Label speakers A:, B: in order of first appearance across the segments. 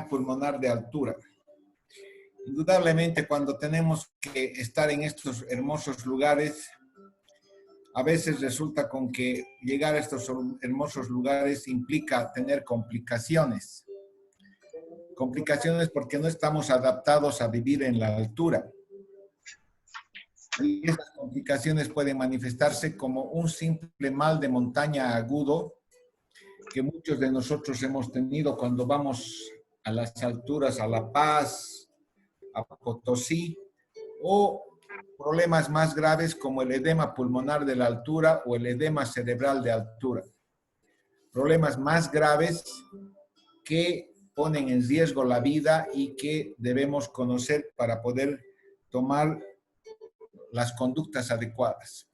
A: pulmonar de altura. Indudablemente, cuando tenemos que estar en estos hermosos lugares, a veces resulta con que llegar a estos hermosos lugares implica tener complicaciones. Complicaciones porque no estamos adaptados a vivir en la altura. Y esas complicaciones pueden manifestarse como un simple mal de montaña agudo que muchos de nosotros hemos tenido cuando vamos a las alturas, a La Paz, a Potosí, o problemas más graves como el edema pulmonar de la altura o el edema cerebral de altura. Problemas más graves que ponen en riesgo la vida y que debemos conocer para poder tomar las conductas adecuadas.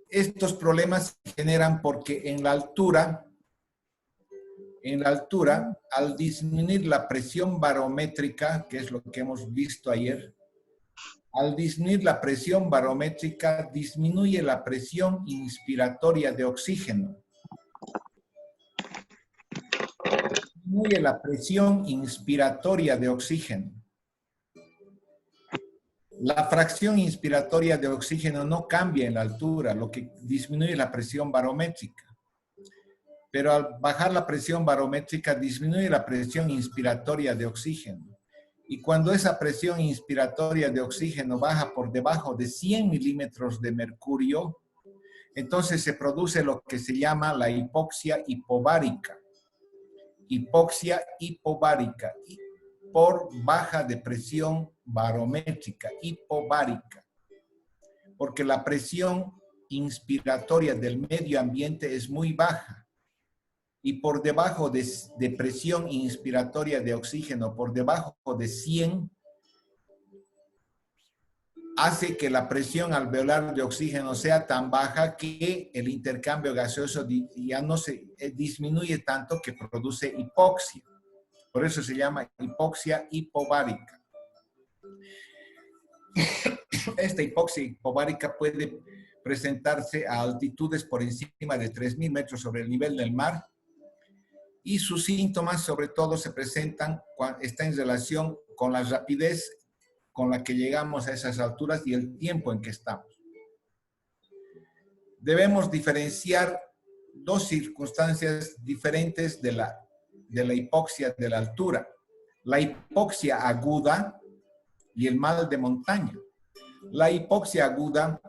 A: Estos problemas se generan porque en la altura, al disminuir la presión barométrica, que es lo que hemos visto ayer, al disminuir la presión barométrica, disminuye la presión inspiratoria de oxígeno. Disminuye la presión inspiratoria de oxígeno. La fracción inspiratoria de oxígeno no cambia en la altura, lo que disminuye la presión barométrica. Pero al bajar la presión barométrica, disminuye la presión inspiratoria de oxígeno. Y cuando esa presión inspiratoria de oxígeno baja por debajo de 100 milímetros de mercurio, entonces se produce lo que se llama la hipoxia hipobárica. Hipoxia hipobárica, por baja de presión barométrica, hipobárica. Porque la presión inspiratoria del medio ambiente es muy baja. Y por debajo de presión inspiratoria de oxígeno, por debajo de 100, hace que la presión alveolar de oxígeno sea tan baja que el intercambio gaseoso ya no se disminuye tanto que produce hipoxia. Por eso se llama hipoxia hipobárica. Esta hipoxia hipobárica puede presentarse a altitudes por encima de 3.000 metros sobre el nivel del mar y sus síntomas sobre todo se presentan cuando está en relación con la rapidez con la que llegamos a esas alturas y el tiempo en que estamos. Debemos diferenciar dos circunstancias diferentes de la hipoxia de la altura. La hipoxia aguda y el mal de montaña. La hipoxia aguda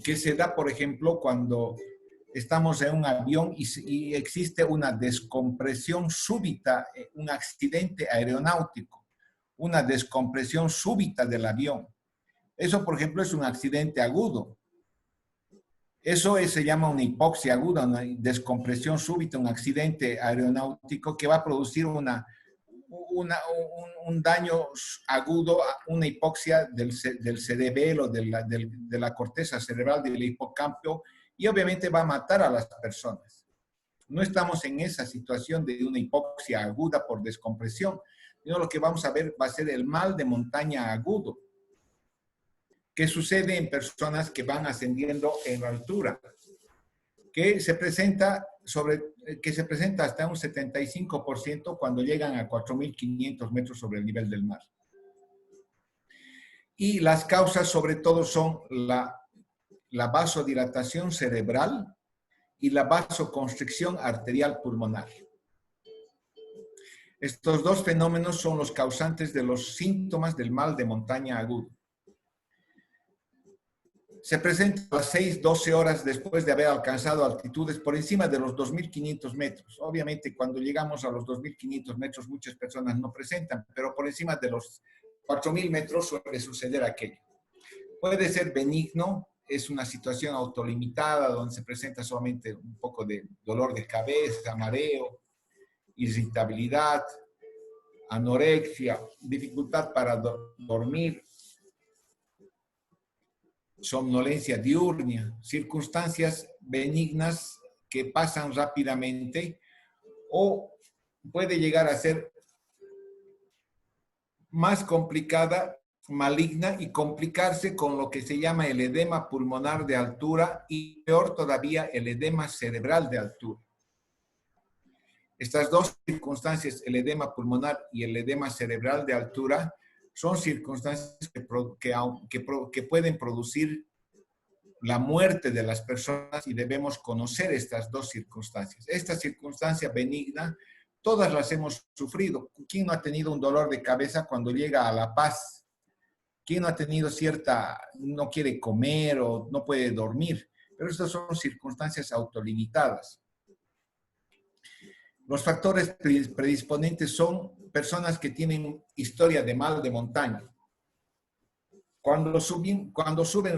A: que se da, por ejemplo, cuando estamos en un avión y existe una descompresión súbita, un accidente aeronáutico, una descompresión súbita del avión. Eso, por ejemplo, es un accidente agudo. Eso se llama una hipoxia aguda, una descompresión súbita, un accidente aeronáutico que va a producir un daño agudo, una hipoxia del cerebelo, de la corteza cerebral, del hipocampo, y obviamente va a matar a las personas. No estamos en esa situación de una hipoxia aguda por descompresión, sino lo que vamos a ver va a ser el mal de montaña agudo, que sucede en personas que van ascendiendo en la altura, que se presenta hasta un 75% cuando llegan a 4.500 metros sobre el nivel del mar. Y las causas sobre todo son la vasodilatación cerebral y la vasoconstricción arterial pulmonar. Estos dos fenómenos son los causantes de los síntomas del mal de montaña agudo. Se presenta a las 6-12 horas después de haber alcanzado altitudes por encima de los 2.500 metros. Obviamente, cuando llegamos a los 2.500 metros, muchas personas no presentan, pero por encima de los 4.000 metros suele suceder aquello. Puede ser benigno, es una situación autolimitada donde se presenta solamente un poco de dolor de cabeza, mareo, irritabilidad, anorexia, dificultad para dormir, somnolencia diurna, circunstancias benignas que pasan rápidamente, o puede llegar a ser más complicada, maligna, y complicarse con lo que se llama el edema pulmonar de altura y peor todavía el edema cerebral de altura. Estas dos circunstancias, el edema pulmonar y el edema cerebral de altura, son circunstancias que pueden producir la muerte de las personas y debemos conocer estas dos circunstancias. Esta circunstancia benigna, todas las hemos sufrido. ¿Quién no ha tenido un dolor de cabeza cuando llega a La Paz? ¿Quién no ha tenido no quiere comer o no puede dormir? Pero estas son circunstancias autolimitadas. Los factores predisponentes son personas que tienen historia de mal de montaña. Cuando suben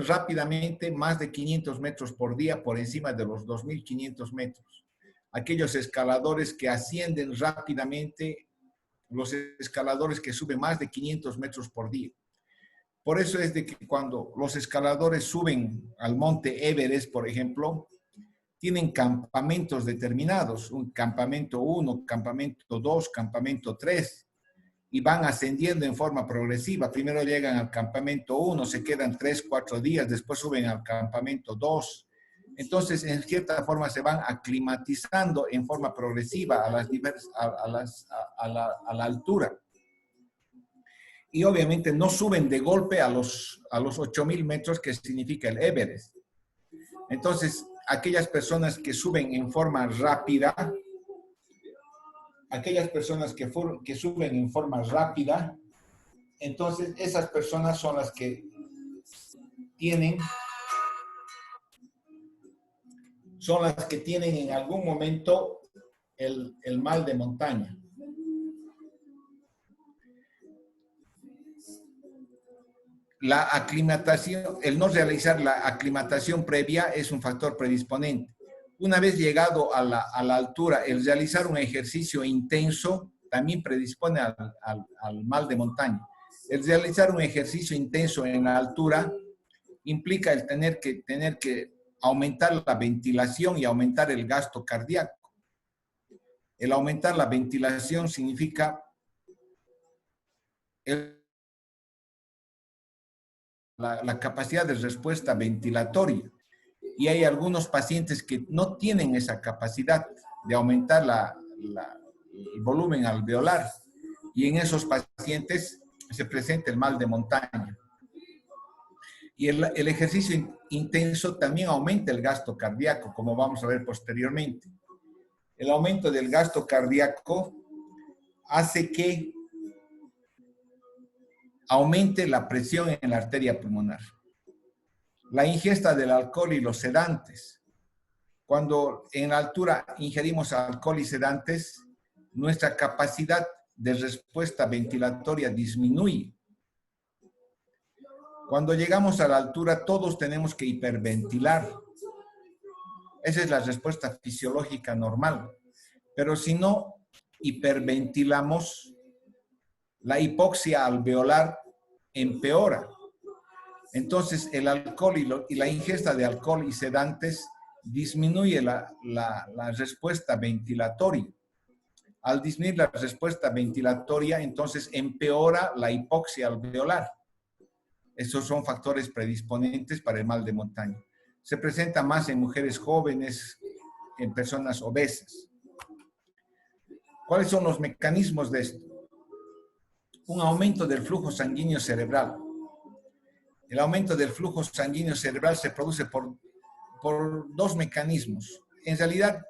A: rápidamente más de 500 metros por día por encima de los 2.500 metros. Aquellos escaladores que ascienden rápidamente, los escaladores que suben más de 500 metros por día. Por eso es de que cuando los escaladores suben al monte Everest, por ejemplo, tienen campamentos determinados, un campamento 1, campamento 2, campamento 3, y van ascendiendo en forma progresiva. Primero llegan al campamento 1, se quedan 3, 4 días, después suben al campamento 2. Entonces, en cierta forma, se van aclimatizando en forma progresiva a la altura. Y obviamente no suben de golpe a los 8.000 metros, que significa el Everest. Entonces, aquellas personas que suben en forma rápida, entonces esas personas son las que tienen en algún momento el mal de montaña. La aclimatación, el no realizar la aclimatación previa es un factor predisponente. Una vez llegado a la altura, el realizar un ejercicio intenso también predispone al mal de montaña. El realizar un ejercicio intenso en la altura implica el tener que aumentar la ventilación y aumentar el gasto cardíaco. El aumentar la ventilación significa la capacidad de respuesta ventilatoria. Y hay algunos pacientes que no tienen esa capacidad de aumentar el volumen alveolar. Y en esos pacientes se presenta el mal de montaña. Y el ejercicio intenso también aumenta el gasto cardíaco, como vamos a ver posteriormente. El aumento del gasto cardíaco hace que aumente la presión en la arteria pulmonar. La ingesta del alcohol y los sedantes. Cuando en la altura ingerimos alcohol y sedantes, nuestra capacidad de respuesta ventilatoria disminuye. Cuando llegamos a la altura, todos tenemos que hiperventilar. Esa es la respuesta fisiológica normal. Pero si no hiperventilamos, la hipoxia alveolar empeora. Entonces, el alcohol y la ingesta de alcohol y sedantes disminuye la respuesta ventilatoria. Al disminuir la respuesta ventilatoria, entonces empeora la hipoxia alveolar. Estos son factores predisponentes para el mal de montaña. Se presenta más en mujeres jóvenes, en personas obesas. ¿Cuáles son los mecanismos de esto? Un aumento del flujo sanguíneo cerebral. El aumento del flujo sanguíneo cerebral se produce por dos mecanismos. En realidad,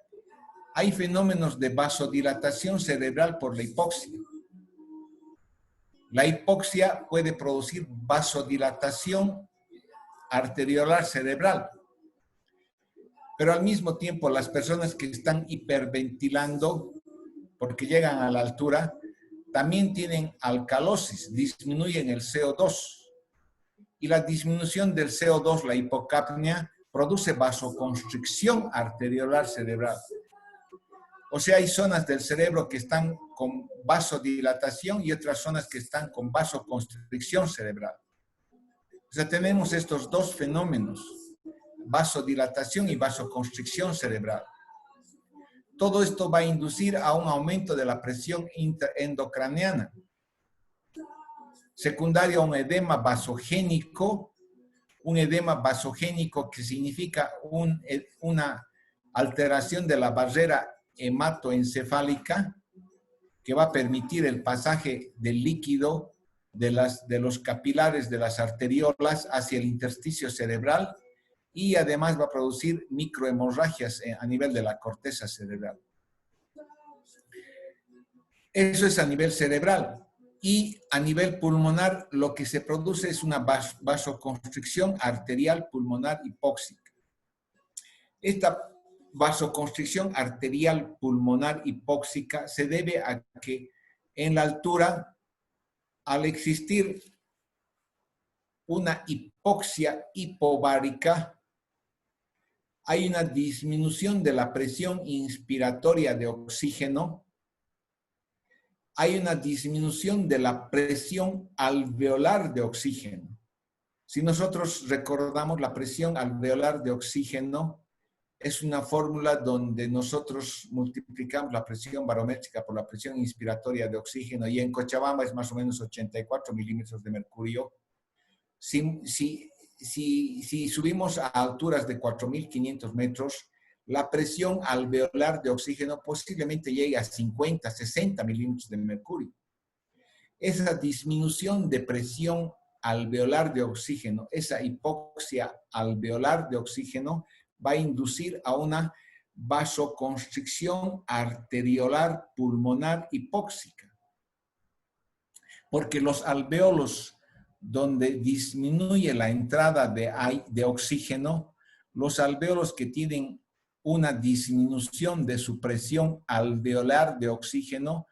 A: hay fenómenos de vasodilatación cerebral por la hipoxia. La hipoxia puede producir vasodilatación arteriolar cerebral. Pero al mismo tiempo, las personas que están hiperventilando, porque llegan a la altura, también tienen alcalosis, disminuyen el CO2. Y la disminución del CO2, la hipocapnia, produce vasoconstricción arteriolar cerebral. O sea, hay zonas del cerebro que están con vasodilatación y otras zonas que están con vasoconstricción cerebral. O sea, tenemos estos dos fenómenos, vasodilatación y vasoconstricción cerebral. Todo esto va a inducir a un aumento de la presión endocraniana, secundario a un edema vasogénico que significa una alteración de la barrera hematoencefálica que va a permitir el pasaje del líquido de los capilares de las arteriolas hacia el intersticio cerebral y además va a producir microhemorragias a nivel de la corteza cerebral. Eso es a nivel cerebral. Y a nivel pulmonar lo que se produce es una vasoconstricción arterial pulmonar hipóxica. Esta vasoconstricción arterial pulmonar hipóxica se debe a que en la altura, al existir una hipoxia hipobaríca, hay una disminución de la presión inspiratoria de oxígeno, hay una disminución de la presión alveolar de oxígeno. Si nosotros recordamos, la presión alveolar de oxígeno es una fórmula donde nosotros multiplicamos la presión barométrica por la presión inspiratoria de oxígeno y en Cochabamba es más o menos 84 milímetros de mercurio. Si subimos a alturas de 4.500 metros, la presión alveolar de oxígeno posiblemente llegue a 50, 60 milímetros de mercurio. Esa disminución de presión alveolar de oxígeno, esa hipoxia alveolar de oxígeno, va a inducir a una vasoconstricción arteriolar pulmonar hipóxica. Porque los alveolos donde disminuye la entrada de oxígeno, los alveolos que tienen una disminución de su presión alveolar de oxígeno,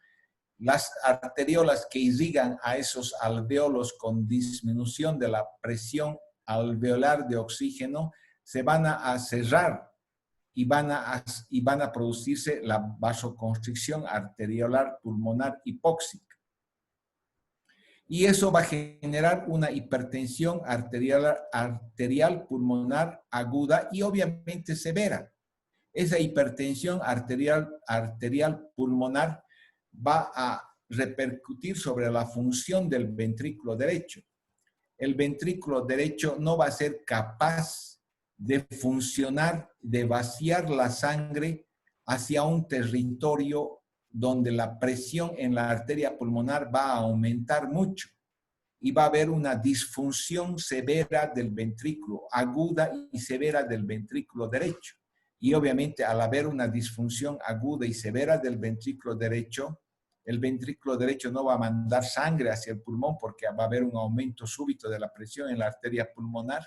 A: las arteriolas que irrigan a esos alveolos con disminución de la presión alveolar de oxígeno se van a cerrar y van a producirse la vasoconstricción arteriolar pulmonar hipóxica. Y eso va a generar una hipertensión arterial pulmonar aguda y obviamente severa. Esa hipertensión arterial pulmonar va a repercutir sobre la función del ventrículo derecho. El ventrículo derecho no va a ser capaz de funcionar, de vaciar la sangre hacia un territorio donde la presión en la arteria pulmonar va a aumentar mucho y va a haber una disfunción severa del ventrículo, aguda y severa del ventrículo derecho. Y obviamente al haber una disfunción aguda y severa del ventrículo derecho, el ventrículo derecho no va a mandar sangre hacia el pulmón porque va a haber un aumento súbito de la presión en la arteria pulmonar.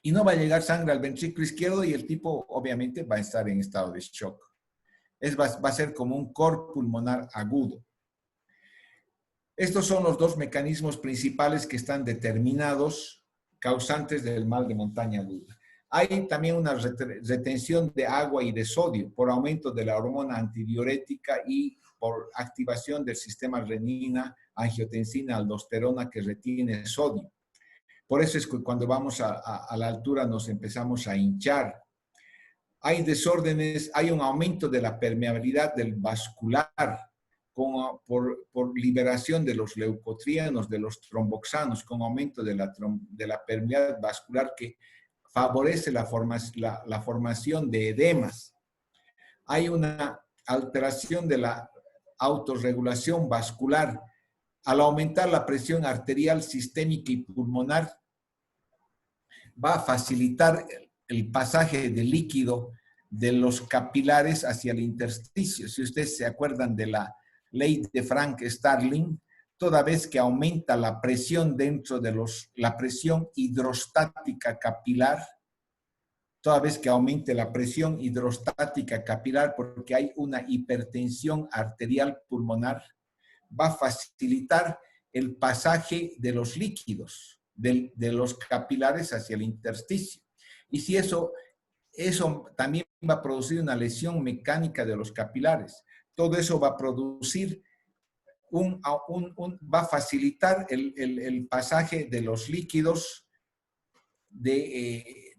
A: Y no va a llegar sangre al ventrículo izquierdo y el tipo obviamente va a estar en estado de shock. Va a ser como un cor pulmonar agudo. Estos son los dos mecanismos principales que están determinados causantes del mal de montaña aguda. Hay también una retención de agua y de sodio por aumento de la hormona antidiurética y por activación del sistema renina, angiotensina, aldosterona que retiene sodio. Por eso es que cuando vamos a la altura nos empezamos a hinchar. Hay desórdenes, hay un aumento de la permeabilidad del vascular por liberación de los leucotrienos, de los tromboxanos, con aumento de la permeabilidad vascular que favorece la formación de edemas. Hay una alteración de la autorregulación vascular. Al aumentar la presión arterial, sistémica y pulmonar, va a facilitar el pasaje de líquido de los capilares hacia el intersticio. Si ustedes se acuerdan de la ley de Frank-Starling, toda vez que aumenta la presión dentro de la presión hidrostática capilar, toda vez que aumente la presión hidrostática capilar porque hay una hipertensión arterial pulmonar, va a facilitar el pasaje de los líquidos de los capilares hacia el intersticio. Y si eso también va a producir una lesión mecánica de los capilares. Todo eso va a producir va a facilitar el pasaje de los líquidos de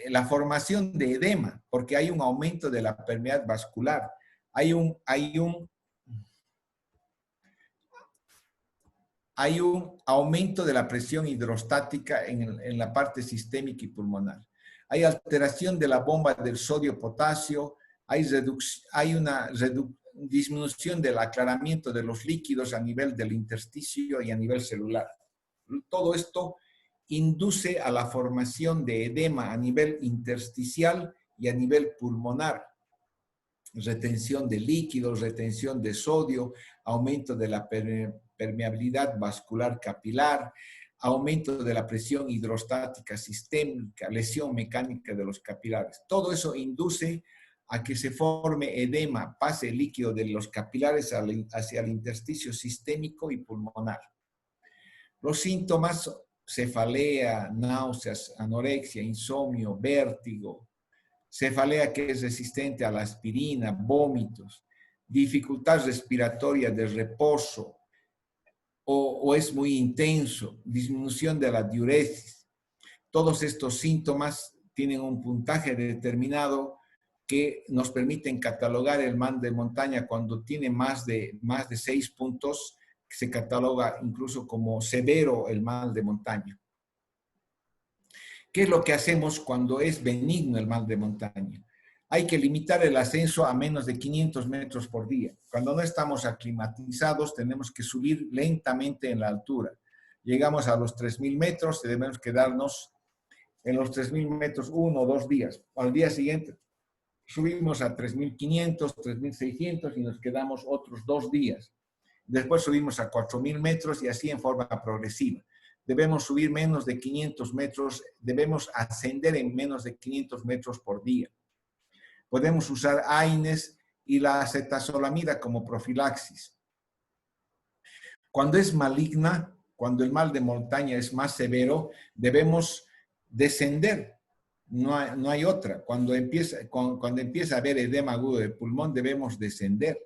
A: la formación de edema, porque hay un aumento de la permeabilidad vascular. Hay un aumento de la presión hidrostática en la parte sistémica y pulmonar. Hay alteración de la bomba del sodio-potasio, hay una disminución del aclaramiento de los líquidos a nivel del intersticio y a nivel celular. Todo esto induce a la formación de edema a nivel intersticial y a nivel pulmonar. Retención de líquidos, retención de sodio, aumento de la permeabilidad vascular capilar, aumento de la presión hidrostática sistémica, lesión mecánica de los capilares. Todo eso induce a que se forme edema, pase el líquido de los capilares hacia el intersticio sistémico y pulmonar. Los síntomas: cefalea, náuseas, anorexia, insomnio, vértigo, cefalea que es resistente a la aspirina, vómitos, dificultad respiratoria de reposo o es muy intenso, disminución de la diuresis. Todos estos síntomas tienen un puntaje determinado que nos permiten catalogar el mal de montaña. Cuando tiene más de 6 puntos, se cataloga incluso como severo el mal de montaña. ¿Qué es lo que hacemos cuando es benigno el mal de montaña? Hay que limitar el ascenso a menos de 500 metros por día. Cuando no estamos aclimatizados, tenemos que subir lentamente en la altura. Llegamos a los 3.000 metros, debemos quedarnos en los 3.000 metros 1 o 2 días. Al día siguiente subimos a 3.500, 3.600 y nos quedamos otros 2 días. Después subimos a 4.000 metros y así en forma progresiva. Debemos subir menos de 500 metros, debemos ascender en menos de 500 metros por día. Podemos usar AINES y la acetazolamida como profilaxis. Cuando es maligna, cuando el mal de montaña es más severo, debemos descender. No hay otra. Cuando empieza a haber edema agudo del pulmón, debemos descender.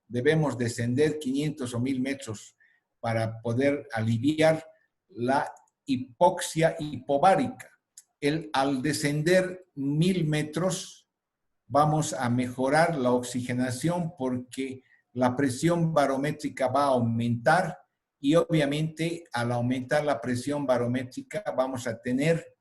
A: Debemos descender 500 o 1.000 metros para poder aliviar la hipoxia hipovárica. Al descender 1.000 metros, vamos a mejorar la oxigenación porque la presión barométrica va a aumentar y obviamente al aumentar la presión barométrica vamos a tener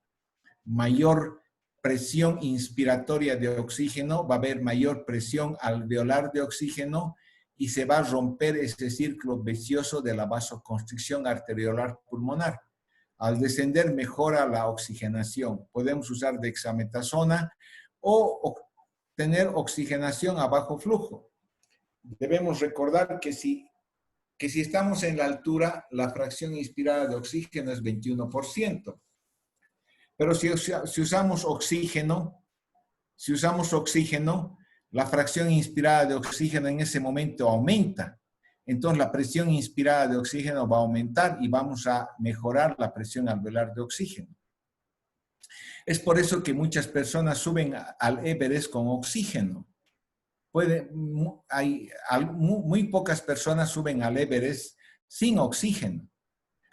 A: mayor presión inspiratoria de oxígeno, va a haber mayor presión alveolar de oxígeno y se va a romper ese círculo vicioso de la vasoconstricción arteriolar pulmonar. Al descender mejora la oxigenación. Podemos usar dexametasona o tener oxigenación a bajo flujo. Debemos recordar que si estamos en la altura, la fracción inspirada de oxígeno es 21%. Pero si usamos oxígeno, la fracción inspirada de oxígeno en ese momento aumenta. Entonces la presión inspirada de oxígeno va a aumentar y vamos a mejorar la presión alveolar de oxígeno. Es por eso que muchas personas suben al Everest con oxígeno. Muy pocas personas suben al Everest sin oxígeno.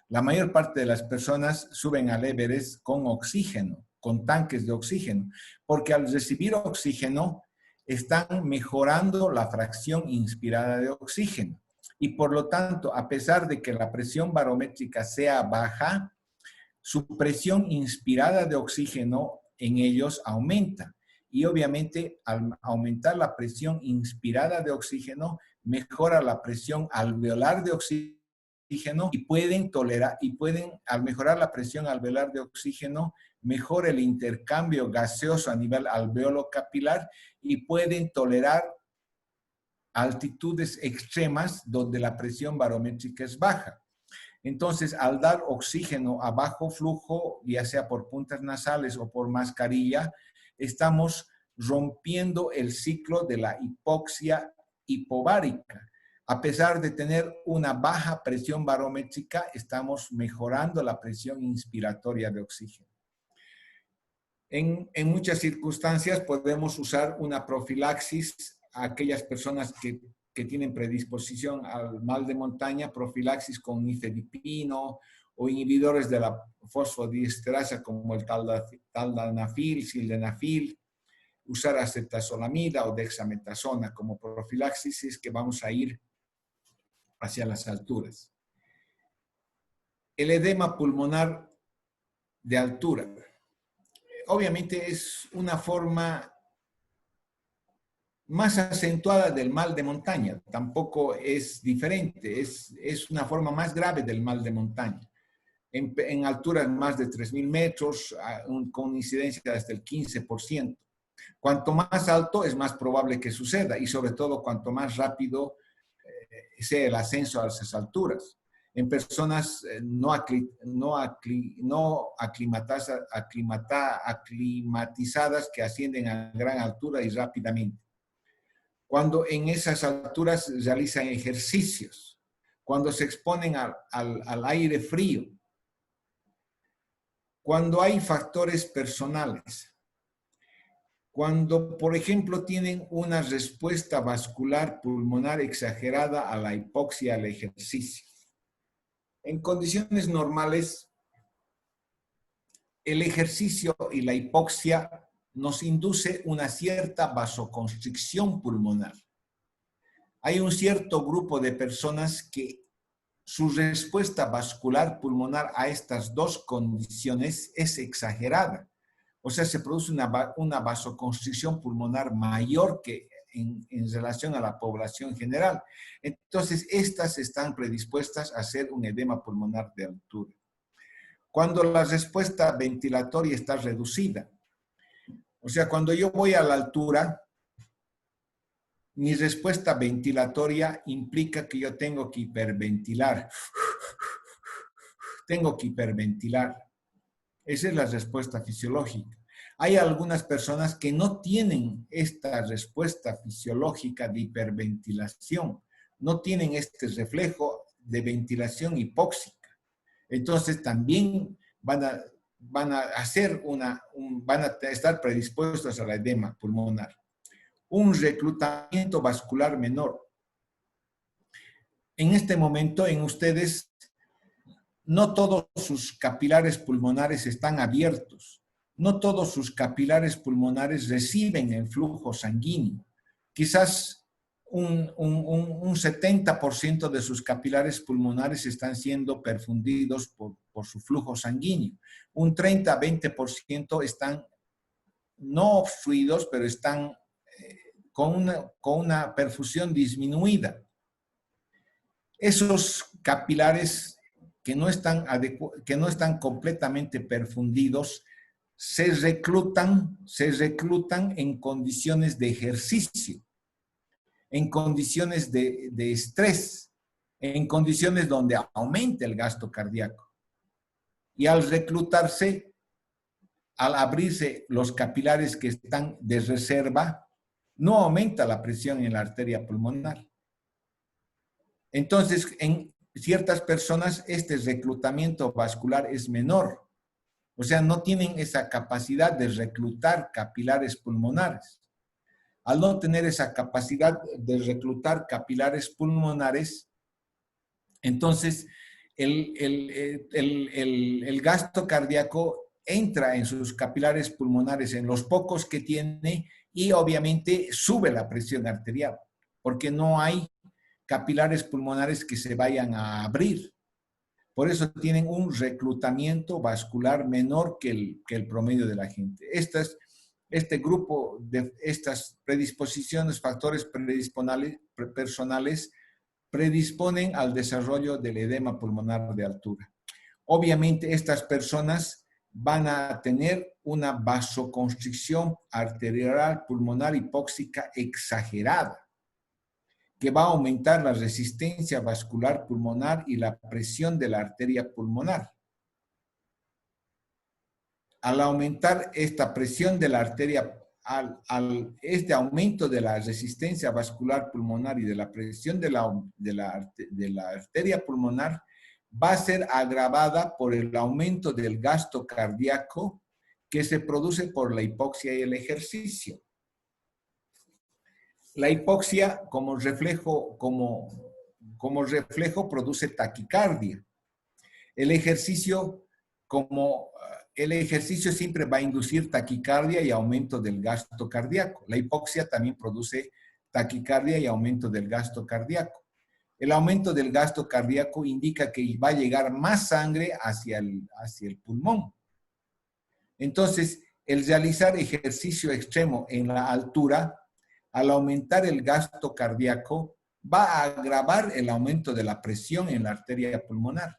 A: La mayor parte de las personas suben al Everest con oxígeno, con tanques de oxígeno, porque al recibir oxígeno están mejorando la fracción inspirada de oxígeno. Y por lo tanto, a pesar de que la presión barométrica sea baja, su presión inspirada de oxígeno en ellos aumenta. Y obviamente, al aumentar la presión inspirada de oxígeno, mejora la presión alveolar de oxígeno y al mejorar la presión alveolar de oxígeno, mejora el intercambio gaseoso a nivel alveolo capilar y pueden tolerar altitudes extremas donde la presión barométrica es baja. Entonces, al dar oxígeno a bajo flujo, ya sea por puntas nasales o por mascarilla, estamos rompiendo el ciclo de la hipoxia hipovárica. A pesar de tener una baja presión barométrica, estamos mejorando la presión inspiratoria de oxígeno. En muchas circunstancias podemos usar una profilaxis a aquellas personas que tienen predisposición al mal de montaña, profilaxis con nifedipino o inhibidores de la fosfodiesterasa como el taldanafil, sildenafil, usar acetazolamida o dexametasona como profilaxis es que vamos a ir hacia las alturas. El edema pulmonar de altura. Obviamente es una forma más acentuada del mal de montaña. Tampoco es diferente, es una forma más grave del mal de montaña. En alturas más de 3.000 metros, con incidencia de hasta el 15%. Cuanto más alto, es más probable que suceda, y sobre todo cuanto más rápido sea el ascenso a esas alturas. En personas no aclimatizadas que ascienden a gran altura y rápidamente. Cuando en esas alturas realizan ejercicios, cuando se exponen al aire frío, cuando hay factores personales, cuando, por ejemplo, tienen una respuesta vascular pulmonar exagerada a la hipoxia al ejercicio. En condiciones normales, el ejercicio y la hipoxia nos induce una cierta vasoconstricción pulmonar. Hay un cierto grupo de personas que su respuesta vascular pulmonar a estas dos condiciones es exagerada. O sea, se produce una vasoconstricción pulmonar mayor que en relación a la población general. Entonces, estas están predispuestas a hacer un edema pulmonar de altura. Cuando la respuesta ventilatoria está reducida, o sea, cuando yo voy a la altura, mi respuesta ventilatoria implica que yo tengo que hiperventilar. Tengo que hiperventilar. Esa es la respuesta fisiológica. Hay algunas personas que no tienen esta respuesta fisiológica de hiperventilación, no tienen este reflejo de ventilación hipóxica. Entonces también van a estar predispuestos al edema pulmonar. Un reclutamiento vascular menor. En este momento en ustedes, no todos sus capilares pulmonares están abiertos. No todos sus capilares pulmonares reciben el flujo sanguíneo. Quizás un 70% de sus capilares pulmonares están siendo perfundidos por su flujo sanguíneo. Un 30-20% están no obstruidos, pero están con una perfusión disminuida. Esos capilares que no están completamente perfundidos se reclutan en condiciones de ejercicio, en condiciones de estrés, en condiciones donde aumenta el gasto cardíaco. Y al reclutarse, al abrirse los capilares que están de reserva, no aumenta la presión en la arteria pulmonar. Entonces, en ciertas personas, este reclutamiento vascular es menor. O sea, no tienen esa capacidad de reclutar capilares pulmonares. Al no tener esa capacidad de reclutar capilares pulmonares, entonces el gasto cardíaco entra en sus capilares pulmonares, en los pocos que tiene, y obviamente sube la presión arterial, porque no hay capilares pulmonares que se vayan a abrir. Por eso tienen un reclutamiento vascular menor que el promedio de la gente. Este grupo de estas predisposiciones, factores personales, predisponen al desarrollo del edema pulmonar de altura. Obviamente, estas personas van a tener una vasoconstricción arterial pulmonar hipóxica exagerada, que va a aumentar la resistencia vascular pulmonar y la presión de la arteria pulmonar. Al aumentar esta presión de la arteria, este aumento de la resistencia vascular pulmonar y de la presión de la arteria pulmonar, va a ser agravada por el aumento del gasto cardíaco que se produce por la hipoxia y el ejercicio. La hipoxia como reflejo produce taquicardia. El ejercicio siempre va a inducir taquicardia y aumento del gasto cardíaco. La hipoxia también produce taquicardia y aumento del gasto cardíaco. El aumento del gasto cardíaco indica que va a llegar más sangre hacia el pulmón. Entonces, el realizar ejercicio extremo en la altura al aumentar el gasto cardíaco, va a agravar el aumento de la presión en la arteria pulmonar.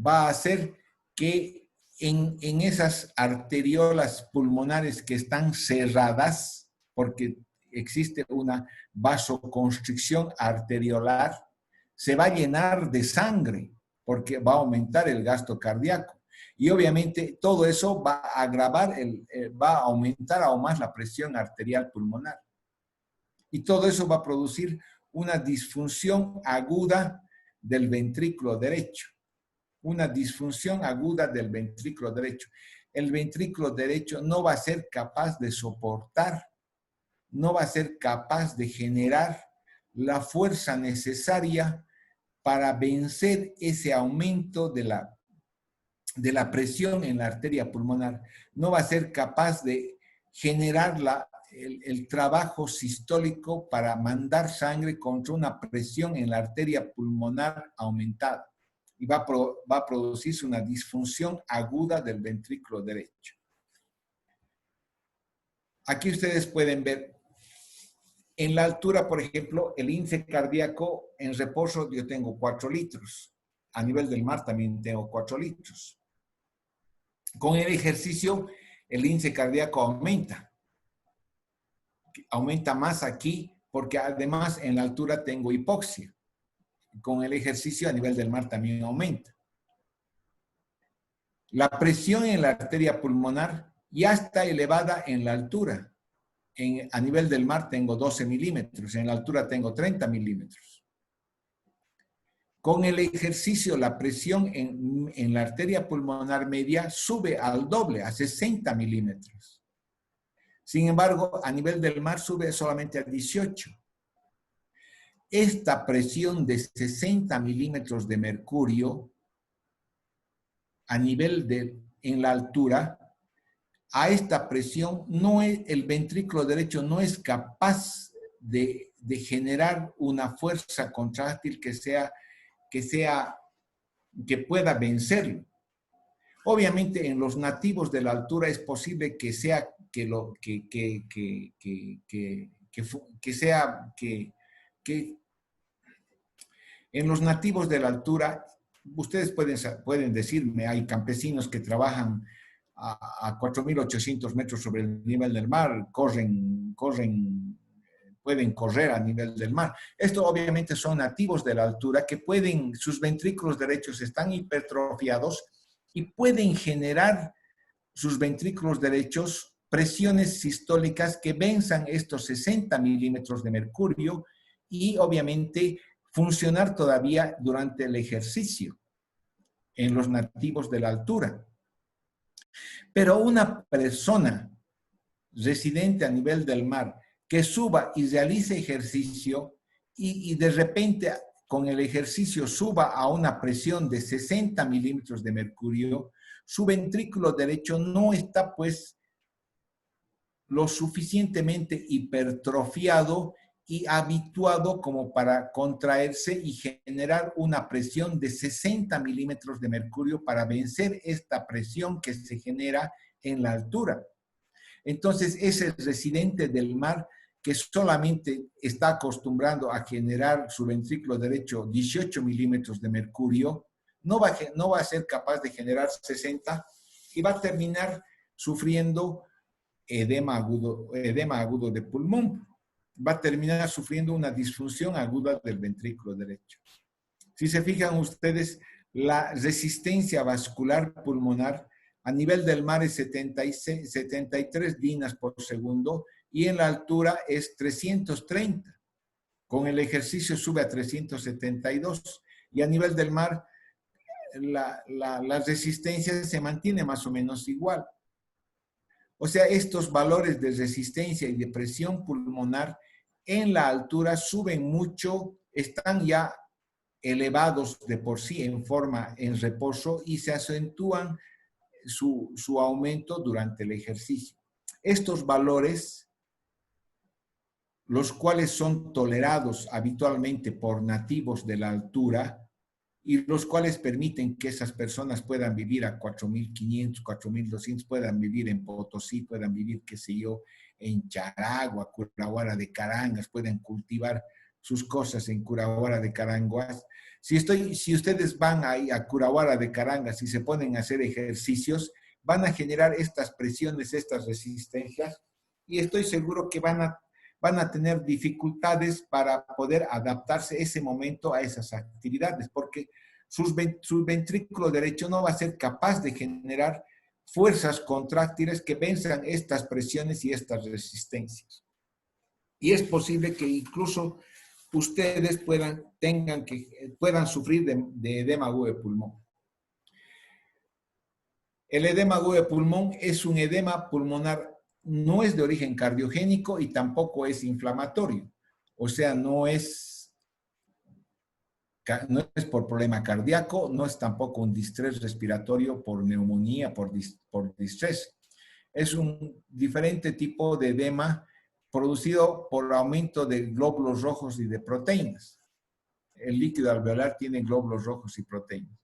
A: Va a hacer que en esas arteriolas pulmonares que están cerradas, porque existe una vasoconstricción arteriolar, se va a llenar de sangre, porque va a aumentar el gasto cardíaco. Y obviamente todo eso va a agravar, va a aumentar aún más la presión arterial pulmonar. Y todo eso va a producir una disfunción aguda del ventrículo derecho. Una disfunción aguda del ventrículo derecho. El ventrículo derecho no va a ser capaz de soportar, no va a ser capaz de generar la fuerza necesaria para vencer ese aumento de la presión en la arteria pulmonar. No va a ser capaz de generar el trabajo sistólico para mandar sangre contra una presión en la arteria pulmonar aumentada. Y va a producirse una disfunción aguda del ventrículo derecho. Aquí ustedes pueden ver, en la altura, por ejemplo, el índice cardíaco en reposo yo tengo 4 litros. A nivel del mar también tengo 4 litros. Con el ejercicio, el índice cardíaco aumenta. Aumenta más aquí porque además en la altura tengo hipoxia. Con el ejercicio a nivel del mar también aumenta. La presión en la arteria pulmonar ya está elevada en la altura. A nivel del mar tengo 12 milímetros, en la altura tengo 30 milímetros. Con el ejercicio, la presión en la arteria pulmonar media sube al doble, a 60 milímetros. Sin embargo, a nivel del mar sube solamente a 18. Esta presión de 60 milímetros de mercurio a nivel en la altura, a esta presión el ventrículo derecho no es capaz de generar una fuerza contráctil que pueda vencerlo. Obviamente en los nativos de la altura es posible que sea en los nativos de la altura, ustedes pueden decirme, hay campesinos que trabajan a 4.800 metros sobre el nivel del mar, pueden correr a nivel del mar. Esto obviamente son nativos de la altura que sus ventrículos derechos están hipertrofiados y pueden generar sus ventrículos derechos presiones sistólicas que venzan estos 60 milímetros de mercurio y obviamente funcionar todavía durante el ejercicio en los nativos de la altura. Pero una persona residente a nivel del mar que suba y realice ejercicio y de repente con el ejercicio suba a una presión de 60 milímetros de mercurio, su ventrículo derecho no está pues lo suficientemente hipertrofiado y habituado como para contraerse y generar una presión de 60 milímetros de mercurio para vencer esta presión que se genera en la altura. Entonces, ese residente del mar que solamente está acostumbrando a generar su ventrículo derecho 18 milímetros de mercurio, no va a ser capaz de generar 60 y va a terminar sufriendo edema agudo de pulmón. Va a terminar sufriendo una disfunción aguda del ventrículo derecho. Si se fijan ustedes, la resistencia vascular pulmonar a nivel del mar es 73 dinas por segundo y en la altura es 330. Con el ejercicio sube a 372 y a nivel del mar la resistencia se mantiene más o menos igual. O sea, estos valores de resistencia y de presión pulmonar en la altura suben mucho, están ya elevados de por sí en reposo y se acentúan su aumento durante el ejercicio. Estos valores, los cuales son tolerados habitualmente por nativos de la altura y los cuales permiten que esas personas puedan vivir a 4.500, 4.200, puedan vivir en Potosí, puedan vivir, qué sé yo, en Charagua, Curahuara de Carangas, pueden cultivar sus cosas en Curahuara de Carangas. Si ustedes van ahí a Curahuara de Carangas y se ponen a hacer ejercicios, van a generar estas presiones, estas resistencias, y estoy seguro que van a tener dificultades para poder adaptarse ese momento a esas actividades, porque su ventrículo derecho no va a ser capaz de generar fuerzas contráctiles que venzan estas presiones y estas resistencias. Y es posible que incluso ustedes puedan sufrir de edema agudo de pulmón. El edema agudo de pulmón es un edema pulmonar, no es de origen cardiogénico y tampoco es inflamatorio. O sea, no es por problema cardíaco, no es tampoco un distrés respiratorio por neumonía, por distrés. Es un diferente tipo de edema producido por aumento de glóbulos rojos y de proteínas. El líquido alveolar tiene glóbulos rojos y proteínas.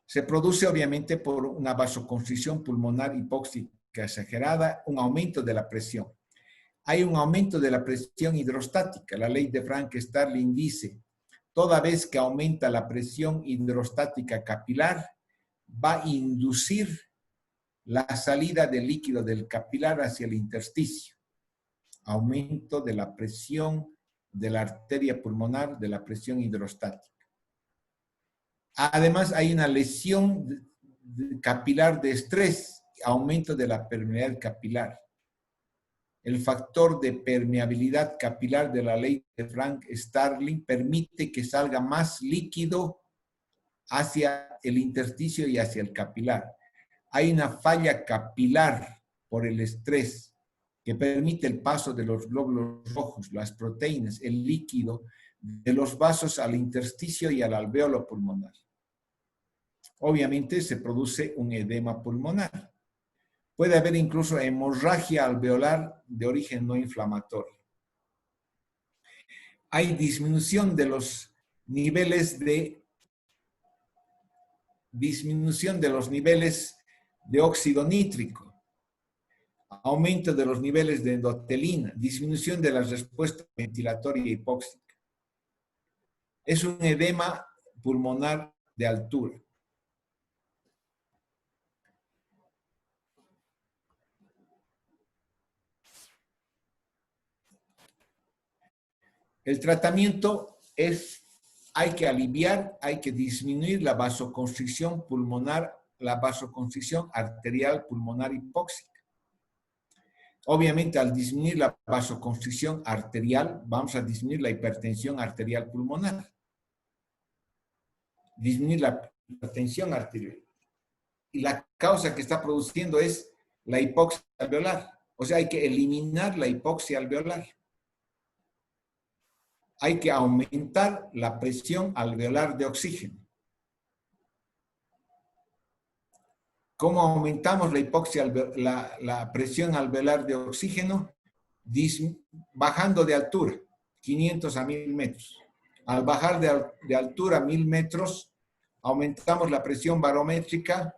A: Se produce obviamente por una vasoconstricción pulmonar hipóxica exagerada, un aumento de la presión. Hay un aumento de la presión hidrostática. La ley de Frank-Starling dice, toda vez que aumenta la presión hidrostática capilar, va a inducir la salida del líquido del capilar hacia el intersticio. Aumento de la presión de la arteria pulmonar, de la presión hidrostática. Además, hay una lesión capilar de estrés, aumento de la permeabilidad capilar. El factor de permeabilidad capilar de la ley de Frank-Starling permite que salga más líquido hacia el intersticio y hacia el capilar. Hay una falla capilar por el estrés que permite el paso de los glóbulos rojos, las proteínas, el líquido de los vasos al intersticio y al alvéolo pulmonar. Obviamente se produce un edema pulmonar. Puede haber incluso hemorragia alveolar de origen no inflamatorio. Hay disminución de los niveles de óxido nítrico, aumento de los niveles de endotelina, disminución de la respuesta ventilatoria hipóxica. Es un edema pulmonar de altura. El tratamiento hay que aliviar, hay que disminuir la vasoconstricción pulmonar, la vasoconstricción arterial pulmonar hipóxica. Obviamente, al disminuir la vasoconstricción arterial, vamos a disminuir la hipertensión arterial pulmonar. Disminuir la hipertensión arterial. Y la causa que está produciendo es la hipoxia alveolar. O sea, hay que eliminar la hipoxia alveolar. Hay que aumentar la presión alveolar de oxígeno. ¿Cómo aumentamos la hipoxia, la presión alveolar de oxígeno? Bajando de altura, 500 a 1000 metros. Al bajar de altura 1000 metros, aumentamos la presión barométrica,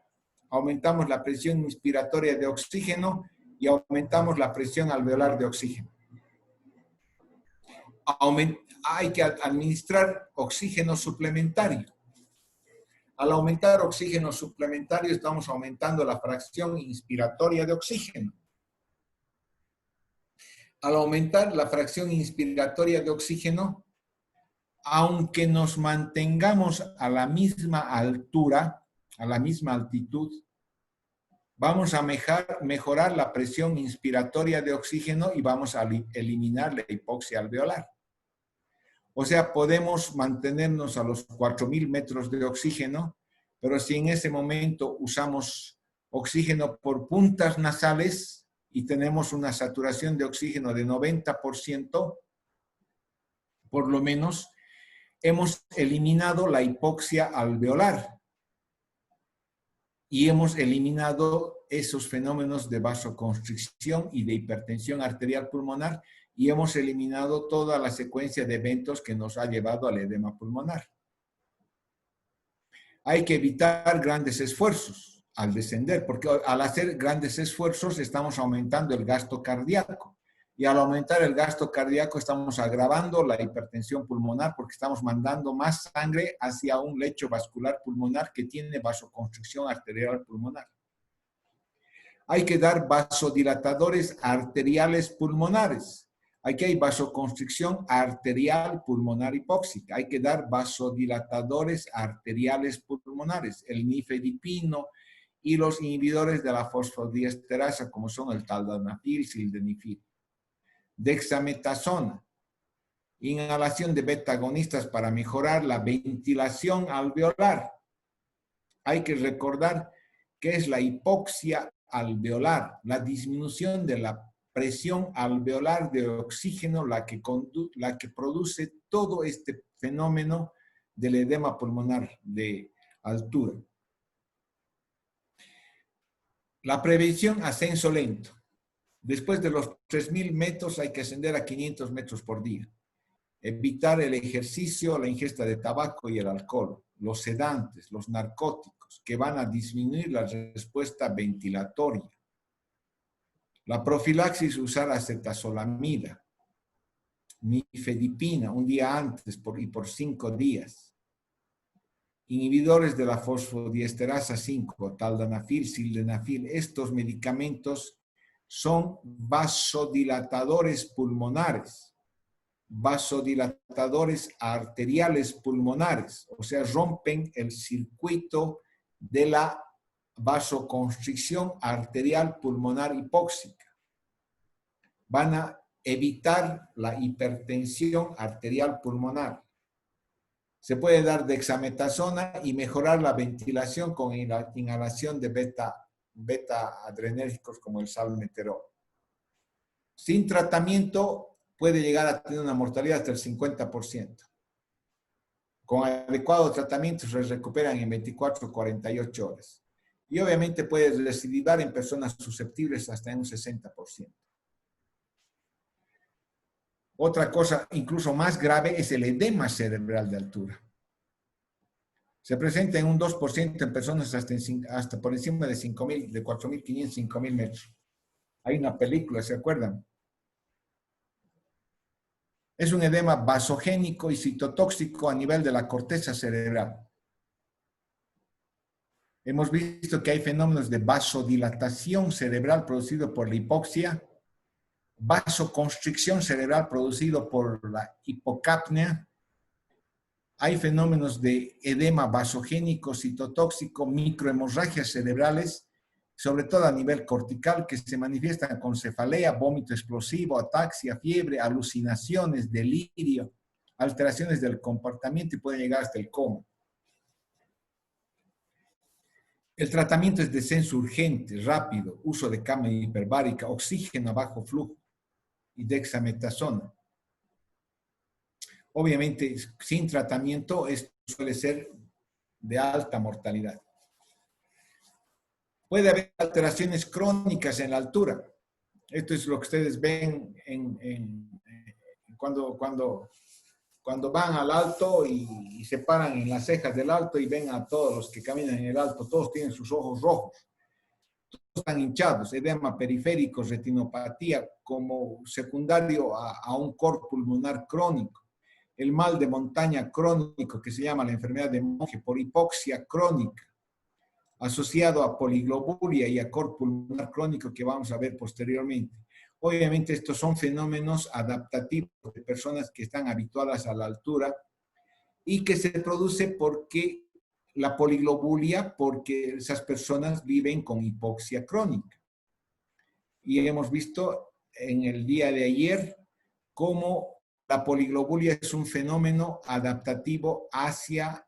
A: aumentamos la presión inspiratoria de oxígeno y aumentamos la presión alveolar de oxígeno. Hay que administrar oxígeno suplementario. Al aumentar oxígeno suplementario, estamos aumentando la fracción inspiratoria de oxígeno. Al aumentar la fracción inspiratoria de oxígeno, aunque nos mantengamos a la misma altura, a la misma altitud, vamos a mejorar la presión inspiratoria de oxígeno y vamos a eliminar la hipoxia alveolar. O sea, podemos mantenernos a los 4000 metros de oxígeno, pero si en ese momento usamos oxígeno por puntas nasales y tenemos una saturación de oxígeno de 90%, por lo menos, hemos eliminado la hipoxia alveolar y hemos eliminado esos fenómenos de vasoconstricción y de hipertensión arterial pulmonar y hemos eliminado toda la secuencia de eventos que nos ha llevado al edema pulmonar. Hay que evitar grandes esfuerzos. al descender, porque al hacer grandes esfuerzos estamos aumentando el gasto cardíaco. Y al aumentar el gasto cardíaco estamos agravando la hipertensión pulmonar porque estamos mandando más sangre hacia un lecho vascular pulmonar que tiene vasoconstricción arterial pulmonar. Hay que dar vasodilatadores arteriales pulmonares. Aquí hay vasoconstricción arterial pulmonar hipóxica. Hay que dar vasodilatadores arteriales pulmonares, el nifedipino y los inhibidores de la fosfodiesterasa, como son el taldonafil, sildenafil. Dexametasona, inhalación de beta-agonistas para mejorar la ventilación alveolar. Hay que recordar que es la hipoxia alveolar, la disminución de la presión alveolar de oxígeno la que produce todo este fenómeno del edema pulmonar de altura. La prevención, ascenso lento. Después de los 3.000 metros hay que ascender a 500 metros por día. Evitar el ejercicio, la ingesta de tabaco y el alcohol, los sedantes, los narcóticos, que van a disminuir la respuesta ventilatoria. La profilaxis, usar acetazolamida, nifedipina un día antes y por 5 días. Inhibidores de la fosfodiesterasa 5, taldonafil, sildenafil. Estos medicamentos son vasodilatadores pulmonares, vasodilatadores arteriales pulmonares, o sea, rompen el circuito de la vasoconstricción arterial pulmonar hipóxica. Van a evitar la hipertensión arterial pulmonar. Se puede dar dexametasona y mejorar la ventilación con inhalación de beta-adrenérgicos como el salmeterol. Sin tratamiento puede llegar a tener una mortalidad hasta el 50%. Con adecuado tratamiento se recuperan en 24 o 48 horas. Y obviamente puede recidivar en personas susceptibles hasta en un 60%. Otra cosa incluso más grave es el edema cerebral de altura. Se presenta en un 2% en personas hasta por encima de 5.000, de 4.500, 5.000 metros. Hay una película, ¿se acuerdan? Es un edema vasogénico y citotóxico a nivel de la corteza cerebral. Hemos visto que hay fenómenos de vasodilatación cerebral producido por la hipoxia, vasoconstricción cerebral producido por la hipocapnia. Hay fenómenos de edema vasogénico, citotóxico, microhemorragias cerebrales, sobre todo a nivel cortical, que se manifiestan con cefalea, vómito explosivo, ataxia, fiebre, alucinaciones, delirio, alteraciones del comportamiento y puede llegar hasta el coma. El tratamiento es descenso urgente, rápido, uso de cama hiperbárica, oxígeno a bajo flujo y dexametasona. Obviamente, sin tratamiento, esto suele ser de alta mortalidad. Puede haber alteraciones crónicas en la altura. Esto es lo que ustedes ven cuando van al alto y se paran en las cejas del alto y ven a todos los que caminan en el alto, todos tienen sus ojos rojos. Todos están hinchados, edema periférico, retinopatía como secundario a un cor pulmonar crónico. El mal de montaña crónico que se llama la enfermedad de Monge por hipoxia crónica, asociado a poliglobulia y a cor pulmonar crónico que vamos a ver posteriormente. Obviamente estos son fenómenos adaptativos de personas que están habituadas a la altura y que se produce porque la poliglobulia, porque esas personas viven con hipoxia crónica. Y hemos visto en el día de ayer cómo la poliglobulia es un fenómeno adaptativo hacia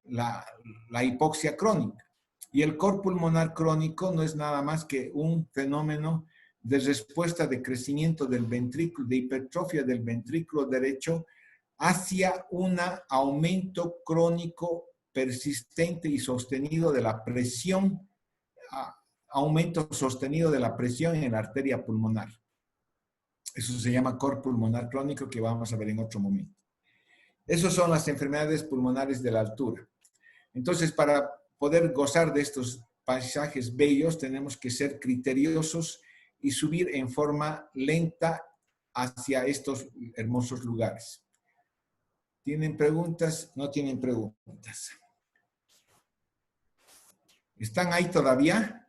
A: la hipoxia crónica. Y el cor pulmonar crónico no es nada más que un fenómeno de respuesta de crecimiento del ventrículo, de hipertrofia del ventrículo derecho hacia un aumento crónico persistente y sostenido de la presión, aumento sostenido de la presión en la arteria pulmonar. Eso se llama cor pulmonar crónico que vamos a ver en otro momento. Esas son las enfermedades pulmonares de la altura. Entonces, para poder gozar de estos paisajes bellos, tenemos que ser criteriosos y subir en forma lenta hacia estos hermosos lugares. ¿Tienen preguntas? No tienen preguntas. ¿Están ahí todavía?